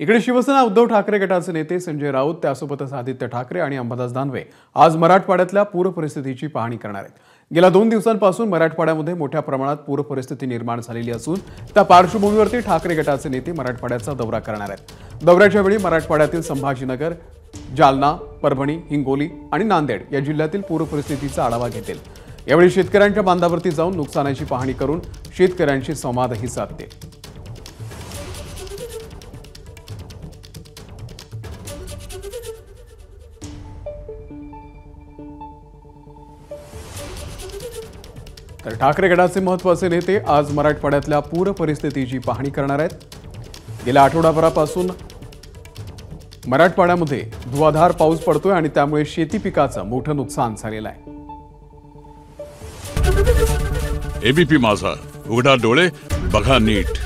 इकडे शिवसेना उद्धव ठाकरे गटाचे नेते संजय राऊत त्यासोबतच आदित्य ठाकरे आणि अंबादास दानवे आज मराठवाड्यातल्या पूर परिस्थितीची पाहणी करणार आहेत। गेल्या 2 दिवसांपासून मराठवाड्यामध्ये मोठ्या प्रमाणात पूर परिस्थिती निर्माण झालेली असून त्या पार्श्वभूमीवरती ठाकरे गटाचे नेते मराठवाड्याचा दौरा करणार आहेत। दौऱ्याच्या वेळी मराठवाड्यातील संभाजीनगर, जालना, परभणी, हिंगोली आणि नांदेड या जिल्ह्यातील पूर परिस्थितीचा आढावा घेतील। यावेळी शेतकऱ्यांच्या बांधावरती जाऊन नुकसानाची पाहणी करून शेतकऱ्यांशी संवादही साधतील। तर ठाकरे गटाचे महत्त्वाचे नेते आज मराठवाड्यातल्या पूर परिस्थितीची पाहणी करणार आहेत। गेल्या आठवडाभरापासून मराठवाड्यामध्ये धुवाधार पाऊस पडतोय आणि त्यामुळे शेती पिकाचं मोठं नुकसान झालेलं आहे। एबीपी माझा, उघडा डोळे बघा नीट।